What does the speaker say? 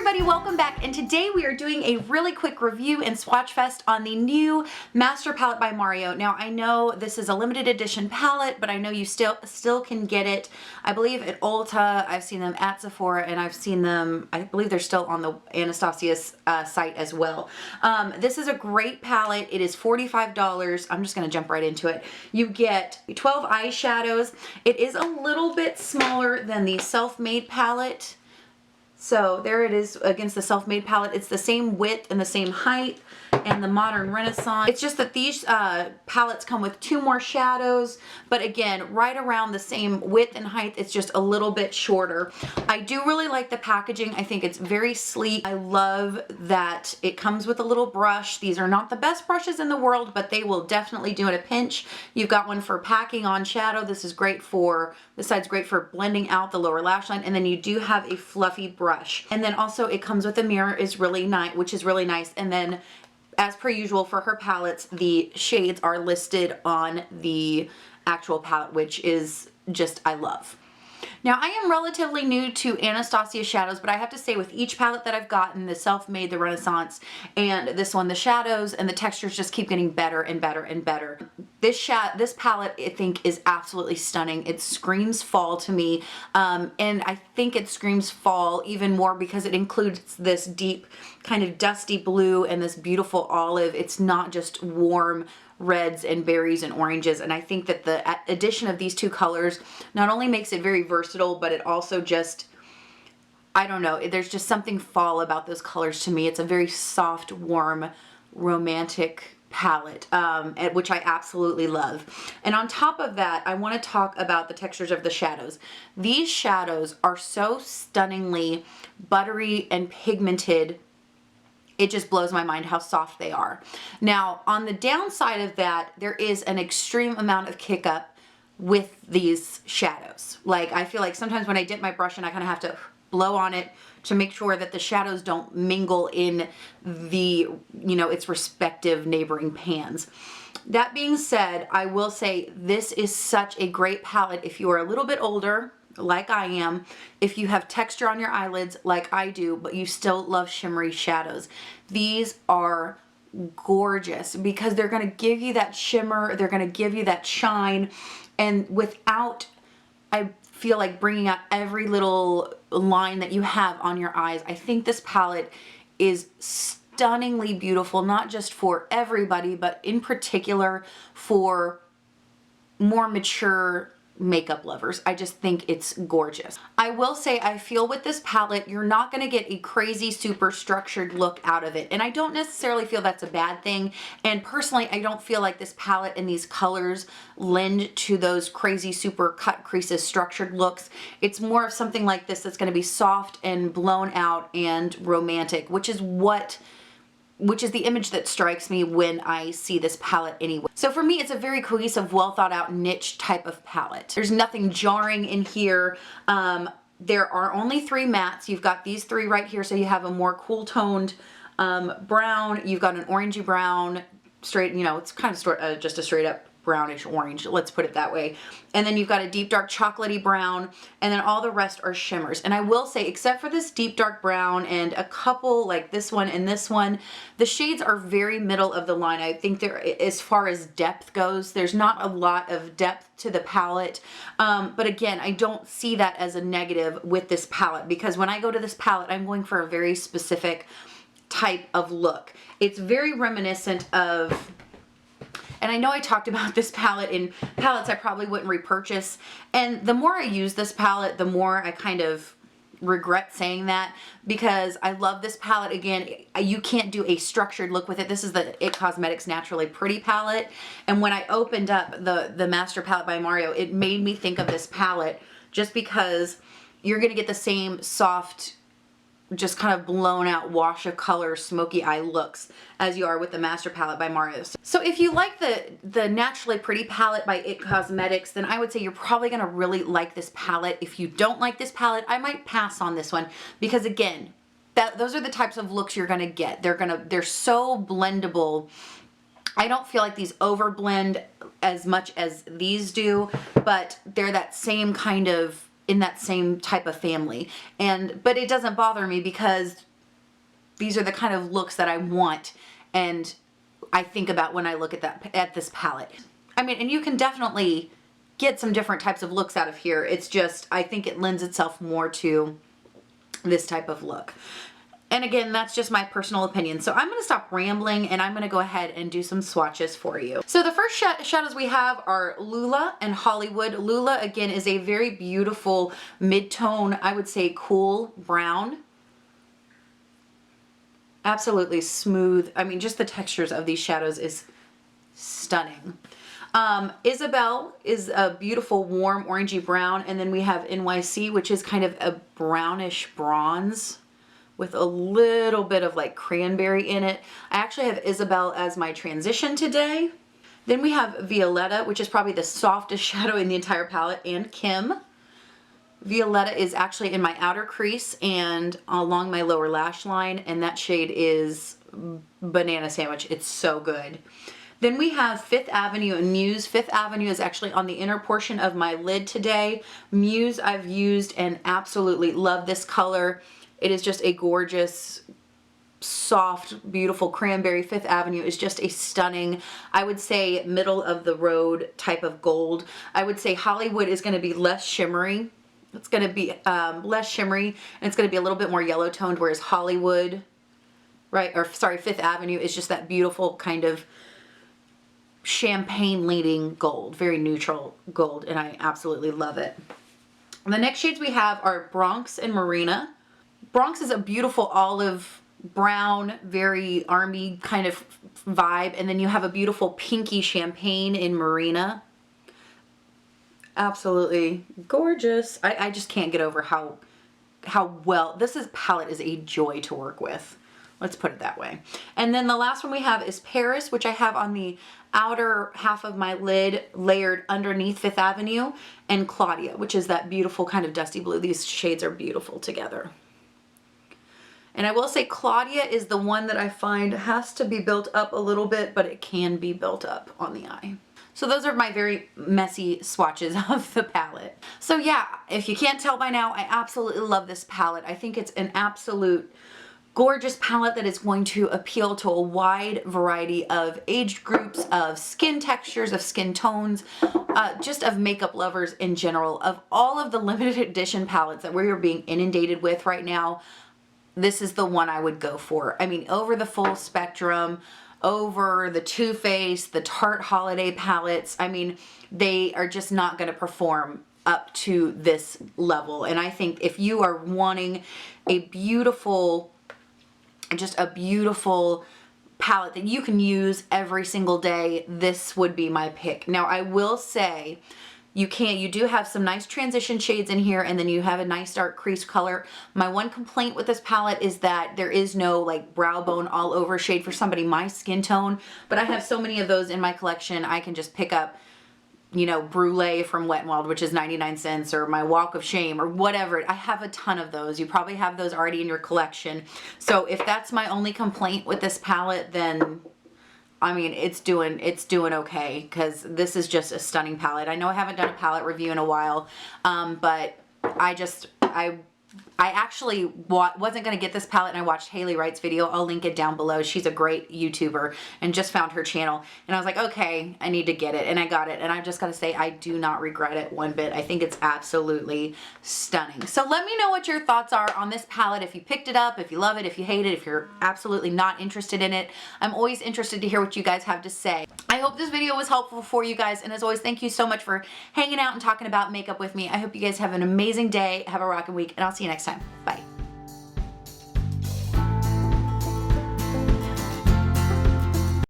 everybody, welcome back, and today we are doing a really quick review and swatch fest on the new Master Palette by Mario. Now I know this is a limited edition palette, but I know you still can get it, I believe at Ulta. I've seen them at Sephora, and I've seen them, I believe they're still on the Anastasia's site as well. This is a great palette. It is $45. I'm just going to jump right into it. You get 12 eyeshadows. It is a little bit smaller than the Self-Made palette. So there it is against the Self-Made palette. It's the same width and the same height and the Modern Renaissance. It's just that these palettes come with 2 more shadows, but again, right around the same width and height. It's just a little bit shorter. I do really like the packaging. I think it's very sleek. I love that it comes with a little brush. These are not the best brushes in the world, but they will definitely do it a pinch. You've got one for packing on shadow. This is great for, this side's great for blending out the lower lash line, and then you do have a fluffy brush. And then also it comes with a mirror, is really nice, which is really nice. And then as per usual for her palettes, the shades are listed on the actual palette, which is just, I love. Now, I am relatively new to Anastasia shadows, but I have to say with each palette that I've gotten, the Self-Made, the Renaissance, and this one, the shadows and the textures just keep getting better and better and better. This palette, I think, is absolutely stunning. It screams fall to me, and I think it screams fall even more because it includes this deep kind of dusty blue and this beautiful olive. It's not just warm reds and berries and oranges, and I think that the addition of these 2 colors not only makes it very versatile, but it also just, I don't know, there's just something fall about those colors to me. It's a very soft, warm, romantic palette, which I absolutely love. And on top of that, I want to talk about the textures of the shadows. These shadows are so stunningly buttery and pigmented. It just blows my mind how soft they are. Now, on the downside of that, there is an extreme amount of kick up with these shadows. Like, I feel like sometimes when I dip my brush and I kind of have to blow on it to make sure that the shadows don't mingle in the, you know, its respective neighboring pans. That being said, I will say this is such a great palette if you are a little bit older, like I am, if you have texture on your eyelids like I do, but you still love shimmery shadows. These are gorgeous because they're going to give you that shimmer, they're going to give you that shine, and without, I feel like, bringing out every little line that you have on your eyes. I think this palette is stunningly beautiful, not just for everybody, but in particular for more mature makeup lovers. I just think it's gorgeous. I will say, I feel with this palette, you're not going to get a crazy, super structured look out of it. And I don't necessarily feel that's a bad thing. And personally, I don't feel like this palette and these colors lend to those crazy, super cut creases, structured looks. It's more of something like this that's going to be soft and blown out and romantic, which is the image that strikes me when I see this palette anyway. So for me, it's a very cohesive, well thought out niche type of palette. There's nothing jarring in here. There are only 3 mattes. You've got these 3 right here, so you have a more cool toned brown. You've got an orangey brown, straight, you know, it's kind of just a straight up brownish orange, let's put it that way. And then you've got a deep dark chocolatey brown, and then all the rest are shimmers. And I will say, except for this deep dark brown and a couple like this one and this one, the shades are very middle of the line. I think there, as far as depth goes, there's not a lot of depth to the palette. But again, I don't see that as a negative with this palette, because when I go to this palette, I'm going for a very specific type of look. It's very reminiscent of, and I know I talked about this palette in palettes I probably wouldn't repurchase, and the more I use this palette, the more I kind of regret saying that, because I love this palette. Again, you can't do a structured look with it. This is the IT Cosmetics Naturally Pretty palette, and when I opened up the Master Palette by Mario, it made me think of this palette, just because you're going to get the same soft, just kind of blown out wash of color, smoky eye looks as you are with the Master Palette by Mario. So if you like the Naturally Pretty palette by IT Cosmetics, then I would say you're probably going to really like this palette. If you don't like this palette, I might pass on this one, because again, those are the types of looks you're going to get. They're so blendable. I don't feel like these overblend as much as these do, but they're that same kind of, in that same type of family. But it doesn't bother me, because these are the kind of looks that I want and I think about when I look at this palette. I mean, and you can definitely get some different types of looks out of here. It's just, I think it lends itself more to this type of look. And again, that's just my personal opinion. So I'm gonna stop rambling and I'm gonna go ahead and do some swatches for you. So the first shadows we have are Lula and Hollywood. Lula, again, is a very beautiful mid-tone, I would say cool brown. Absolutely smooth. I mean, just the textures of these shadows is stunning. Isabel is a beautiful warm orangey brown, and then we have NYC, which is kind of a brownish bronze with a little bit of like cranberry in it. I actually have Isabel as my transition today. Then we have Violetta, which is probably the softest shadow in the entire palette, and Kim. Violetta is actually in my outer crease and along my lower lash line, and that shade is banana sandwich. It's so good. Then we have Fifth Avenue and Muse. Fifth Avenue is actually on the inner portion of my lid today. Muse I've used and absolutely love this color. It is just a gorgeous, soft, beautiful cranberry. Fifth Avenue is just a stunning, I would say, middle of the road type of gold. I would say Hollywood is going to be less shimmery. It's going to be less shimmery, and it's going to be a little bit more yellow toned, whereas Hollywood, Fifth Avenue is just that beautiful kind of champagne leading gold, very neutral gold, and I absolutely love it. And the next shades we have are Bronx and Marina. Bronx is a beautiful olive brown, very army kind of vibe, and then you have a beautiful pinky champagne in Marina. Absolutely gorgeous. I just can't get over how well this palette is a joy to work with. Let's put it that way. And then the last one we have is Paris, which I have on the outer half of my lid layered underneath Fifth Avenue, and Claudia, which is that beautiful kind of dusty blue. These shades are beautiful together. And I will say Claudia is the one that I find has to be built up a little bit, but it can be built up on the eye. So those are my very messy swatches of the palette. So yeah, if you can't tell by now, I absolutely love this palette. I think it's an absolute gorgeous palette that is going to appeal to a wide variety of age groups, of skin textures, of skin tones, just of makeup lovers in general. Of all of the limited edition palettes that we're being inundated with right now, this is the one I would go for. I mean, over the full spectrum, over the Too Faced, the Tarte holiday palettes, I mean, they are just not going to perform up to this level. And I think if you are wanting a beautiful, just a beautiful palette that you can use every single day, this would be my pick. Now, I will say, you do have some nice transition shades in here, and then you have a nice dark crease color. My one complaint with this palette is that there is no like brow bone all over shade for somebody my skin tone, but I have so many of those in my collection. I can just pick up, you know, Brulee from Wet n Wild, which is 99 cents, or my Walk of Shame, or whatever. I have a ton of those. You probably have those already in your collection. So if that's my only complaint with this palette, then I mean, it's doing okay, because this is just a stunning palette. I know I haven't done a palette review in a while, but I actually wasn't going to get this palette, and I watched Hailey Wright's video. I'll link it down below. She's a great YouTuber and just found her channel. And I was like, okay, I need to get it. And I got it. And I've just got to say, I do not regret it one bit. I think it's absolutely stunning. So let me know what your thoughts are on this palette. If you picked it up, if you love it, if you hate it, if you're absolutely not interested in it. I'm always interested to hear what you guys have to say. I hope this video was helpful for you guys. And as always, thank you so much for hanging out and talking about makeup with me. I hope you guys have an amazing day. Have a rockin' week, and I'll see you next time. Bye.